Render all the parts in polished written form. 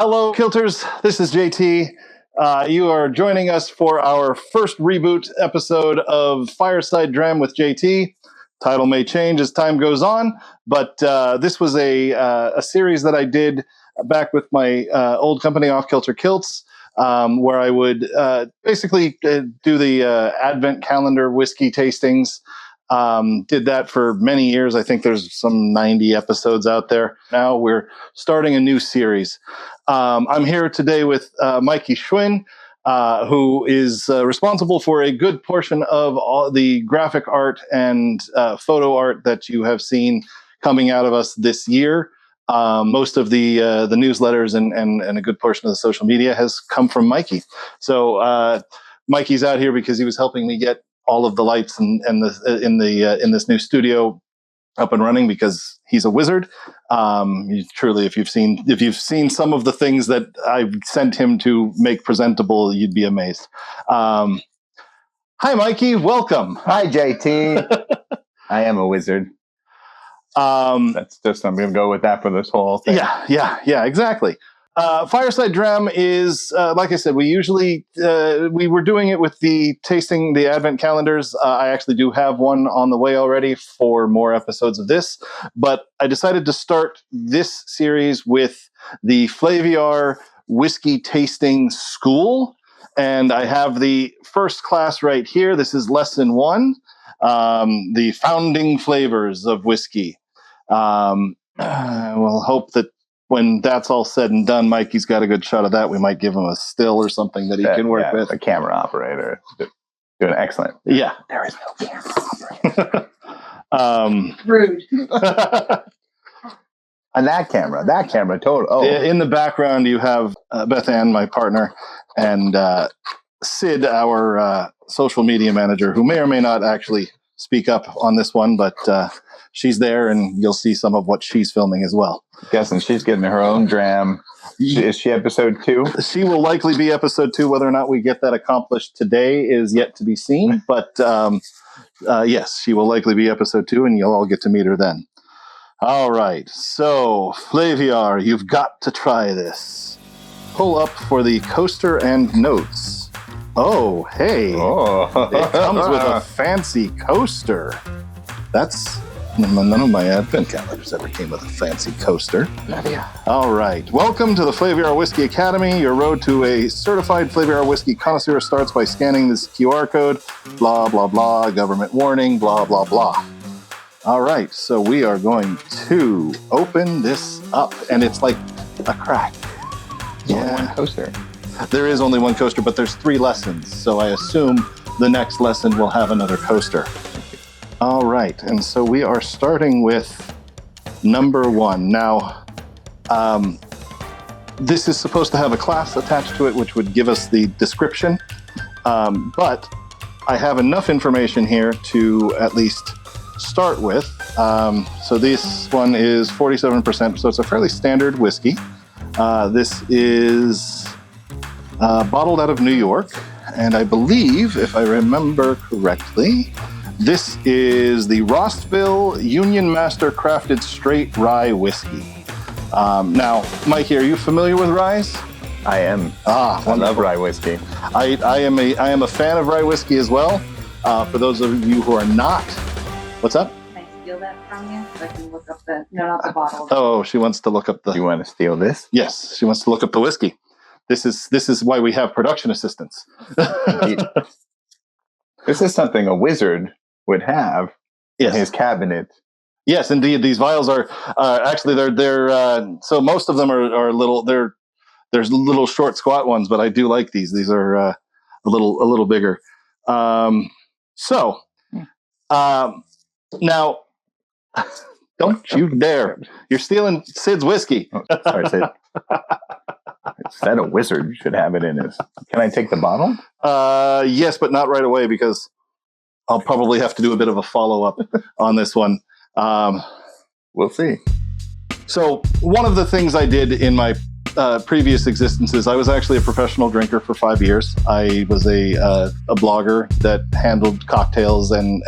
Hello, Kilters. This is JT. You are joining us for our first reboot episode of Fireside Dram with JT. Title may change as time goes on, but this was a series that I did back with my old company, Off Kilter Kilts, where I would basically do the Advent calendar whiskey tastings. Did that for many years. I think there's some 90 episodes out there. Now we're starting a new series. I'm here today with Mikey Schwinn, who is responsible for a good portion of all the graphic art and photo art that you have seen coming out of us this year. Most of the newsletters and a good portion of the social media has come from Mikey. So Mikey's out here because he was helping me get all of the lights and in this new studio up and running because he's a wizard. Truly, if you've seen some of the things that I've sent him to make presentable, you'd be amazed. Hi, Mikey. Welcome. Hi, JT. I am a wizard. That's just, I'm going to go with that for this whole thing. Yeah, exactly. Fireside Dram is, like I said, we were doing it with the Advent calendars. I actually do have one on the way already for more episodes of this, but I decided to start this series with the Flaviar Whiskey Tasting School, and I have the first class right here. This is lesson 1, the founding flavors of whiskey. We'll hope that when that's all said and done, Mikey's got a good shot of that. We might give him a still or something that he can work with. A camera operator. Doing excellent. Yeah. There is no camera operator. Rude. And that camera, total. Oh. In the background, you have Beth Ann, my partner, and Sid, our social media manager, who may or may not actually speak up on this one, but she's there, and you'll see some of what she's filming as well. Guessing she's getting her own dram. Is she episode 2? She will likely be episode 2. Whether or not we get that accomplished today is yet to be seen. But yes, she will likely be episode 2, and you'll all get to meet her then. All right. So, Flaviar, you've got to try this. Pull up for the coaster and notes. Oh, hey. Oh. It comes with a fancy coaster. None of my Advent calendars ever came with a fancy coaster. All right. Welcome to the Flaviar Whiskey Academy. Your road to a certified Flaviar whiskey connoisseur starts by scanning this QR code. Blah, blah, blah. Government warning. Blah, blah, blah. All right. So we are going to open this up. And it's like a crack. Yeah. One coaster. There is only one coaster, but there's 3 lessons. So I assume the next lesson will have another coaster. All right, and so we are starting with number 1. Now, this is supposed to have a class attached to it, which would give us the description, but I have enough information here to at least start with. So this one is 47%, so it's a fairly standard whiskey. This is bottled out of New York, and I believe, if I remember correctly, this is the Rossville Union Master Crafted Straight Rye Whiskey. Now, Mikey, are you familiar with ryes? I am. I love rye whiskey. I am a fan of rye whiskey as well. For those of you who are not, what's up? Can I steal that from you so I can look up not the bottle. Oh, she wants to look up the... You want to steal this? Yes, she wants to look up the whiskey. This is why we have production assistants. This is something a wizard would have in his cabinet. Yes, indeed. These vials are actually they're so most of them are little. There's little short squat ones, but I do like these. These are a little bigger. Now, don't you dare! You're stealing Sid's whiskey. Oh, sorry, Sid. Said a wizard should have it in his. Can I take the bottle? Yes, but not right away because I'll probably have to do a bit of a follow-up on this one. We'll see. So one of the things I did in my previous existences, I was actually a professional drinker for 5 years. I was a blogger that handled cocktails and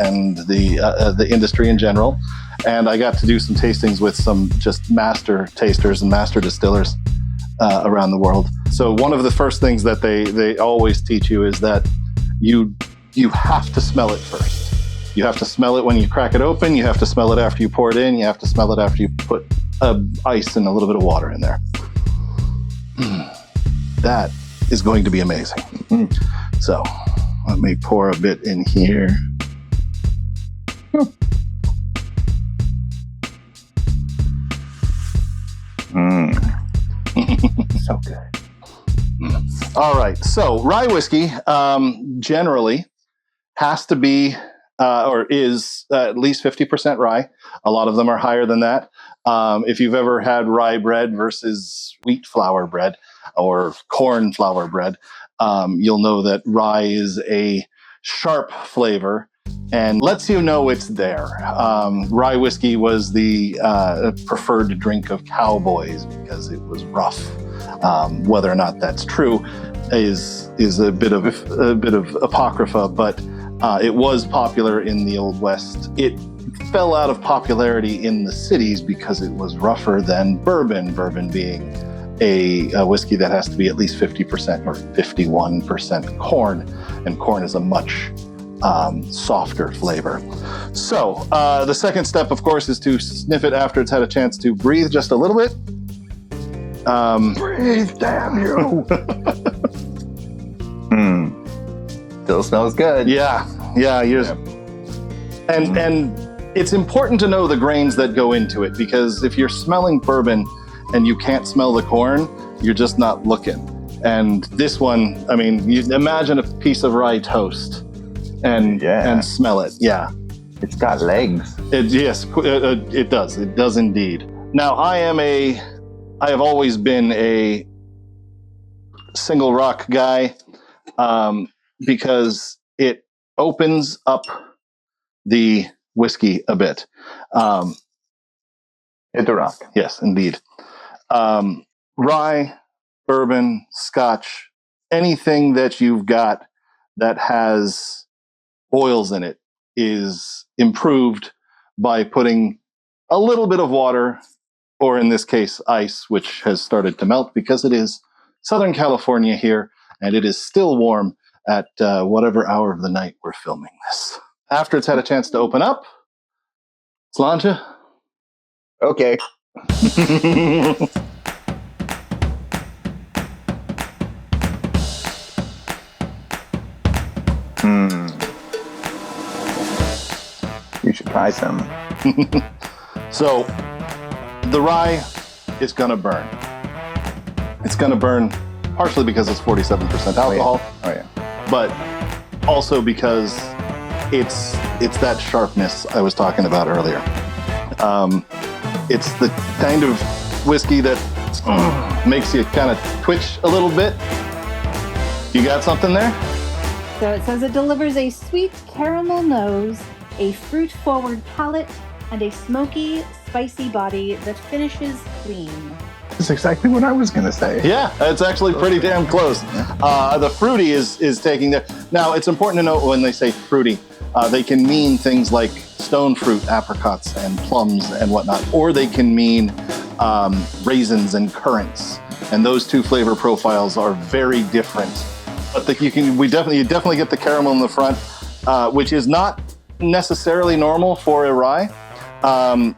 the industry in general. And I got to do some tastings with some just master tasters and master distillers. around the world. So one of the first things that they always teach you is that you have to smell it first. You have to smell it when you crack it open. You have to smell it after you pour it in. You have to smell it after you put ice and a little bit of water in there. That is going to be amazing. So let me pour a bit in here. So good. All right. So rye whiskey generally has to be or is at least 50% rye. A lot of them are higher than that. If you've ever had rye bread versus wheat flour bread or corn flour bread, you'll know that rye is a sharp flavor and lets you know it's there. Rye whiskey was the preferred drink of cowboys because it was rough. Whether or not that's true is a bit of apocrypha, but it was popular in the Old West. It fell out of popularity in the cities because it was rougher than bourbon. Bourbon being a whiskey that has to be at least 50% or 51% corn, and corn is a much softer flavor. So the second step, of course, is to sniff it after it's had a chance to breathe just a little bit. Breathe, damn you! Still smells good. Yeah. And it's important to know the grains that go into it, because if you're smelling bourbon and you can't smell the corn, you're just not looking. And this one, I mean, you imagine a piece of rye toast and smell it. Yeah. It's got legs. It does. It does indeed. Now, I have always been a single rock guy because it opens up the whiskey a bit. Hit the rock. Yes, indeed. Rye, bourbon, scotch, anything that you've got that has oils in it is improved by putting a little bit of water, or in this case, ice, which has started to melt because it is Southern California here, and it is still warm at whatever hour of the night we're filming this. After it's had a chance to open up, Sláinte. Okay. You should try some. So, the rye is going to burn. It's going to burn partially because it's 47% alcohol. Oh yeah. But also because it's that sharpness I was talking about earlier. It's the kind of whiskey that makes you kind of twitch a little bit. You got something there? So it says it delivers a sweet caramel nose, a fruit-forward palate, and a smoky, spicy body that finishes clean. That's exactly what I was going to say. Yeah, it's actually pretty damn close. The fruity is taking there. Now, it's important to note when they say fruity, they can mean things like stone fruit, apricots, and plums and whatnot, or they can mean raisins and currants. And those two flavor profiles are very different. But you definitely get the caramel in the front, which is not necessarily normal for a rye.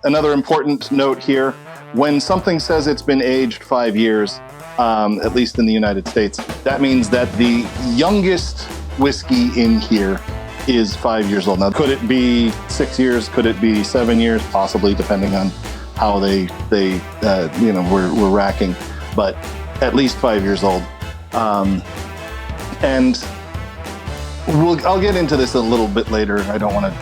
Another important note here, when something says it's been aged 5 years, at least in the United States, that means that the youngest whiskey in here is 5 years old. Now, could it be 6 years? Could it be 7 years? Possibly, depending on how we're racking. But at least 5 years old. And I'll get into this a little bit later. I don't want to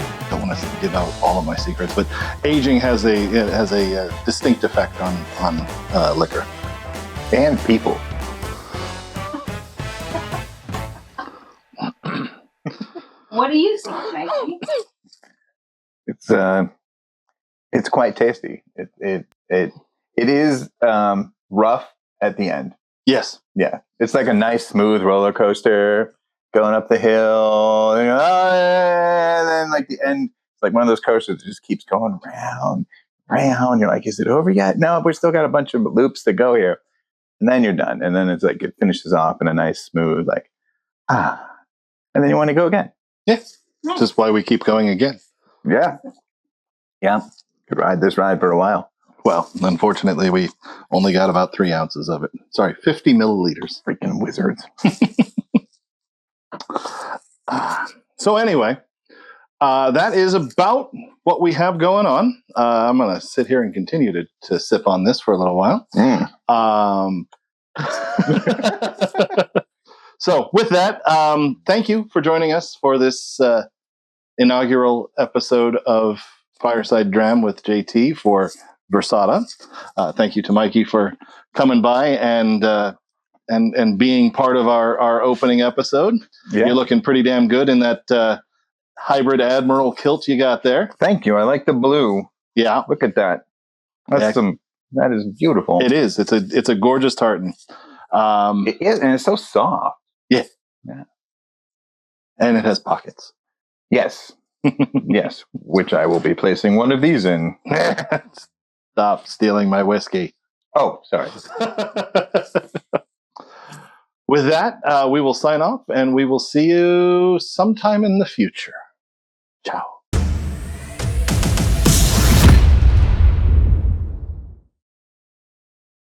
give out all of my secrets, but aging has a distinct effect on liquor and people. What do you think, Mikey? It's quite tasty. It is rough at the end. Yes. Yeah. It's like a nice smooth roller coaster going up the hill, and then like the end, it's like one of those coasters that just keeps going round. You're like, is it over yet? No, we've still got a bunch of loops to go here. And then you're done. And then it's like it finishes off in a nice, smooth, like, and then you want to go again. Yeah. Just why we keep going again. Yeah. Yeah. Could ride this ride for a while. Well, unfortunately, we only got about 3 ounces of it. Sorry, 50 milliliters. Freaking wizards. So anyway, that is about what we have going on. I'm going to sit here and continue to sip on this for a little while. So with that, thank you for joining us for this inaugural episode of Fireside Dram with JT for Versatta. Thank you to Mikey for coming by and being part of our opening episode. Yeah. You're looking pretty damn good in that hybrid Admiral kilt you got there. Thank you. I like the blue. Yeah, Look at that. That is beautiful. it is. It's a gorgeous tartan. It is, and it's so soft. Yeah. Yeah. And it has pockets. Yes. Yes. Which I will be placing one of these in. Stop stealing my whiskey. Oh, sorry. With that, we will sign off and we will see you sometime in the future. Ciao.